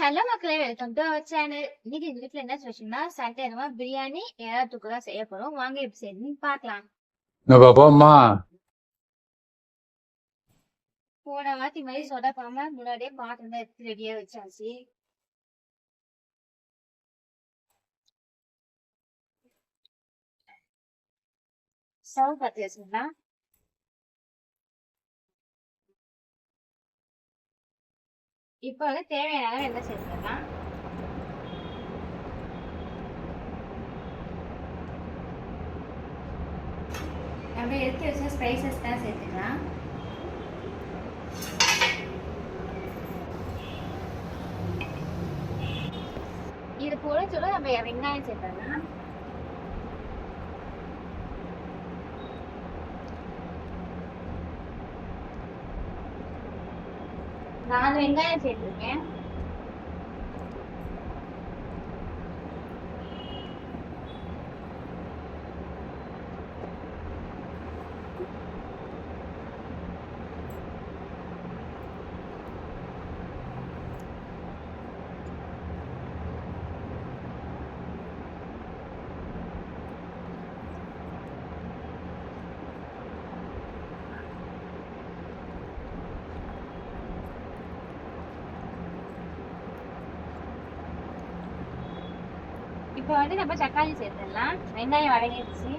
Hello மக்களே, welcome to our channel. இன்னைக்கு எங்க வீட்டுல என்ன ஸ்பெஷல்னா சண்டே பிரியாணி ஏதாவது தான் செய்ய போறோம். வாங்க எப்படி செய்யணும்னு பார்க்கலாம். போன வாட்டி மாதிரி சொதப்பாம முன்னாடியே பாத்திரம் தான் எடுத்து ரெடியா வச்சாச்சு. ஸ்டவ் பத்தி வச்சுக்கலாம். இப்போ வந்து தேவையான அளவு எண்ணெய் சேர்த்துக்கலாம். நம்ம எடுத்து வச்ச ஸ்பைசஸ் தான் சேர்த்துக்கலாம். இது போல சொல்ல நம்ம வெங்காயம் சேர்த்துக்கலாம். நான் வெங்காயம் சேர்த்துருக்கேன். இப்போ வந்து நம்ம தக்காளி சேர்த்துடலாம். வெங்காயம் வதங்கிடுச்சு.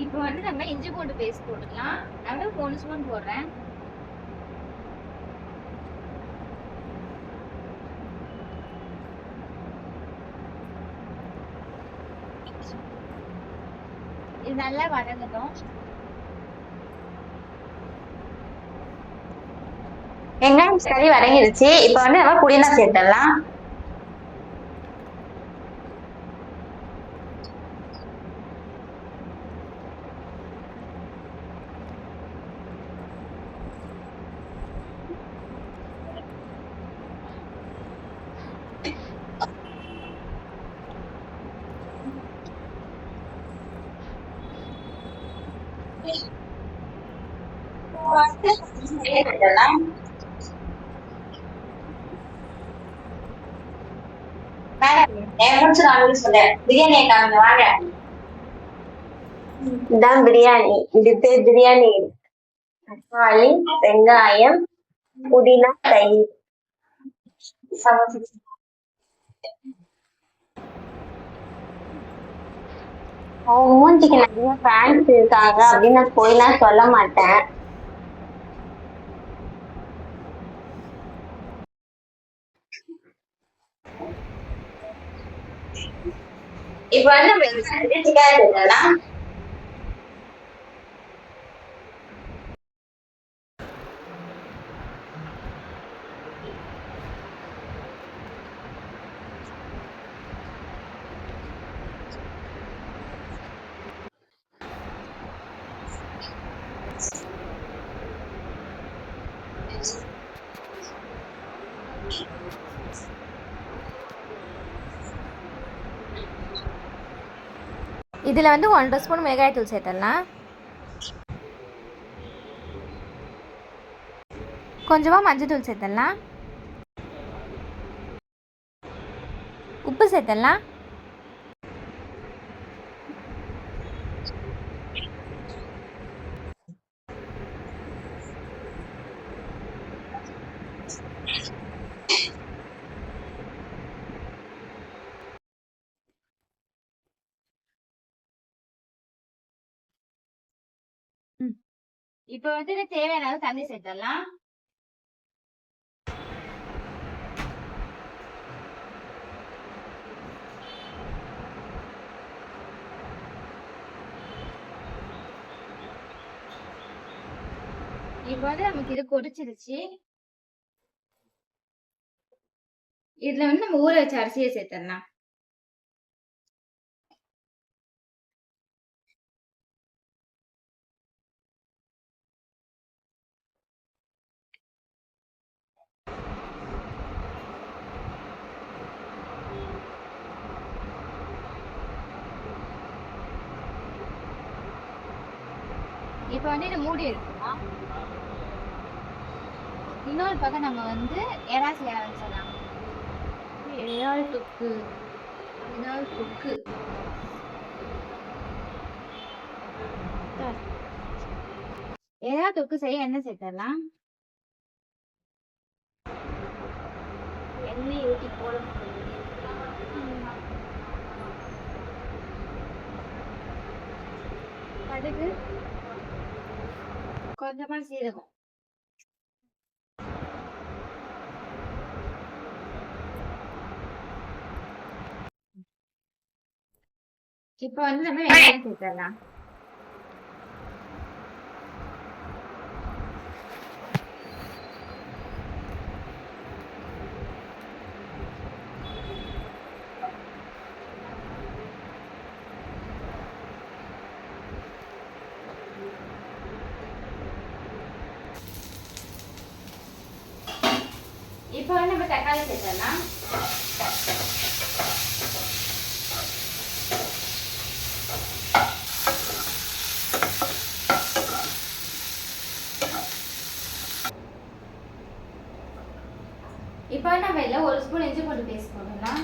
இப்போ வந்து நம்ம இஞ்சி பூண்டு பேஸ்ட் போட்டுக்கலாம். நான் 1 ஸ்பூன் போடுறேன். இது நல்லா வதங்கட்டும். வெங்காயம் சரி வதங்கிடுச்சு. இப்போ வந்து நம்ம புதினா சேர்த்துடலாம். இதான் பிரியாணி. இது பேர் பிரியாணி. தக்காளி, வெங்காயம், புதினா, தயிர். அவங்க மூஞ்சிக்கு நிறைய ஃபேன்ஸ் இருக்காங்க அப்படின்னு நான் போயெல்லாம் சொல்ல மாட்டேன். இப்ப வந்து நம்ம எடுத்துக்கலாம். இதில் வந்து 1 ஸ்பூன் மிளகாய் தூள் சேர்த்துடலாம். கொஞ்சமாக மஞ்சள் தூள் சேர்த்துடலாம். உப்பு சேர்த்துடலாம். இப்போ வந்து தேவையான அளவு தண்ணி சேர்த்துடலாம். இப்போ வந்து நமக்கு இது கொதிச்சிருச்சு. இதுல வந்து நம்ம ஊற வச்ச அரிசியை சேர்த்துடலாம். இப்போ வந்து இதை மூடி எடுக்கலாம். இன்னொரு பக்கம் நம்ம வந்து எறா செய்ய ஆரம்பிச்சிடலாம். இறால் தொக்கு. இறால் தொக்கு. எறா தொக்கு செய்ய என்ன சேர்த்தலாம்? எண்ணெய் ஊற்றி போட கடுகு, கொஞ்சமா சீரகம். இப்போ வந்து நம்ம வெங்காயம் சேர்த்தலாம். இப்போ வந்து நம்ம தக்காளி சேர்த்தலாம். இப்போ நம்ம இதில் 1 ஸ்பூன் இஞ்சி பூண்டு பேஸ்ட் போடலாம்.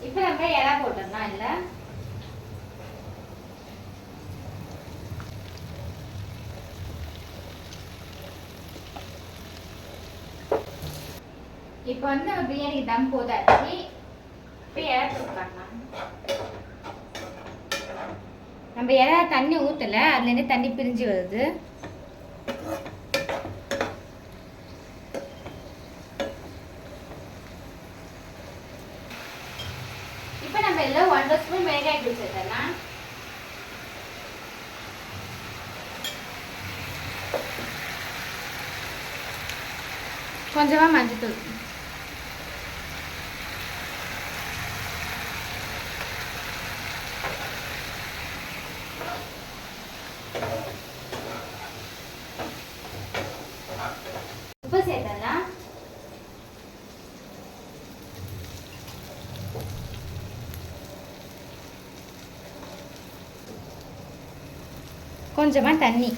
இப்போ நம்ம இறா போட்டுடலாம். இதில் இப்போ வந்து நம்ம பிரியாணி தம் போதாச்சு. இப்போ இறா போட்டுக்கலாம். நம்ம இறா தண்ணி ஊற்றலை, அதுலேருந்து தண்ணி பிரிஞ்சு வருது. இப்போ நம்ம எல்லாம் 1 ஸ்பூன் மிளகாய் தூள் சேர்த்தலாம். கொஞ்சமாக மஞ்சள். உப்பு சேர்த்தலாம். கொஞ்சமா தண்ணி.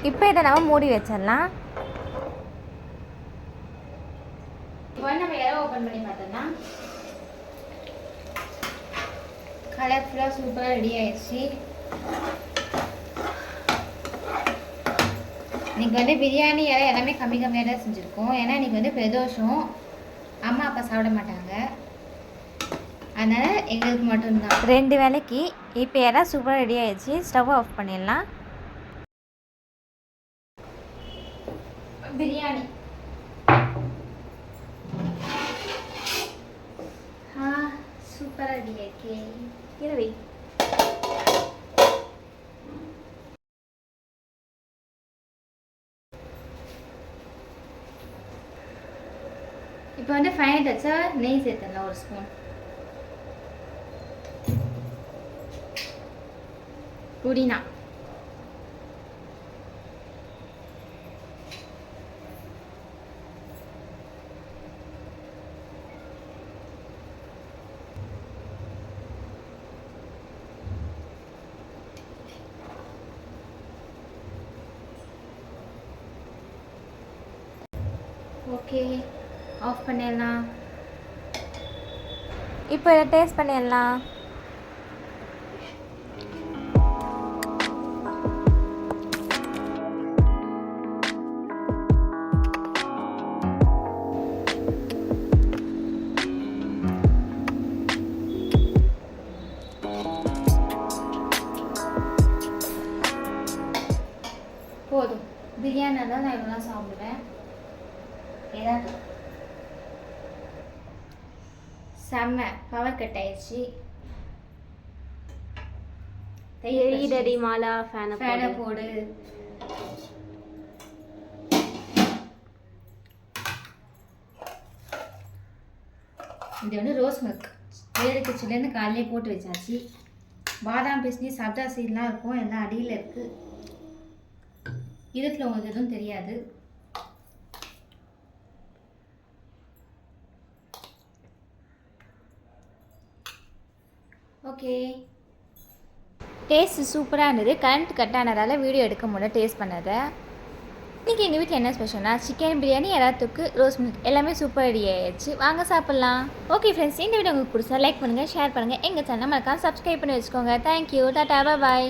இப்போ இதை நம்ம மூடி வச்சிடலாம். இப்போ நம்ம இறவை ஓப்பன் பண்ணி பார்த்தோம்னா கலர்ஃபுல்லாக சூப்பராக ரெடி ஆயிடுச்சு. இன்னைக்கு வந்து பிரியாணி இறை எல்லாமே கம்மியாக தான் செஞ்சுருக்கோம். ஏன்னா இன்னைக்கு வந்து பிரதோஷம், அம்மா அப்பா சாப்பிட மாட்டாங்க, அதனால் எங்களுக்கு மட்டும்தான் 2 வேளைக்கு. இப்போ இறா சூப்பராக ரெடி ஆயிடுச்சு. ஸ்டவ் ஆஃப் பண்ணிடலாம். பிரியாணி சூப்பராக ரெடி ஆயிடுச்சு. இரவி இப்போ வந்து ஃபைனல் டச்சா நெய் சேர்த்துடலாம் 1 ஸ்பூன். புதினா, ஓகே ஆஃப் பண்ணிடலாம். இப்போ இதை டேஸ்ட் பண்ணிடலாம். போதும். பிரியாணி தான் நான் இவ்வளோ சாப்பிடுவேன். ஏதாவது செம்ம பவர் கட் ஆயிடுச்சு. எரியுதடி மாலா, ஃபேனை போடு. இது வந்து ரோஸ் மில்க் வேருக்கு சில்லுன்னு காலையிலே போட்டு வச்சாச்சு. பாதாம் பிஸ்னி சப்ஜா சீட்லாம் இருக்கும், எல்லாம் அடியில் இருக்குது. இருட்டில் உங்களுக்கு எதுவும் தெரியாது. ஓகே, டேஸ்ட்டு சூப்பராக இருந்தது. கரண்ட் கட் ஆனதால் வீடியோ எடுக்க முடியல டேஸ்ட் பண்ணதை. இன்றைக்கி எங்கள் வீட்டில் என்ன ஸ்பெஷல்னா சிக்கன் பிரியாணி, எறா தொக்கு, ரோஸ் மில்க் எல்லாமே சூப்பர் ரெடி ஆயிடுச்சு. வாங்க சாப்பிட்லாம். ஓகே ஃப்ரெண்ட்ஸ், இந்த வீடியோ உங்களுக்கு பிடிச்சா லைக் பண்ணுங்கள், ஷேர் பண்ணுங்கள். எங்கள் சேனல் மறக்காம சப்ஸ்கிரைப் பண்ணி வச்சுக்கோங்க. தேங்க்யூ, டாடா, பாய்.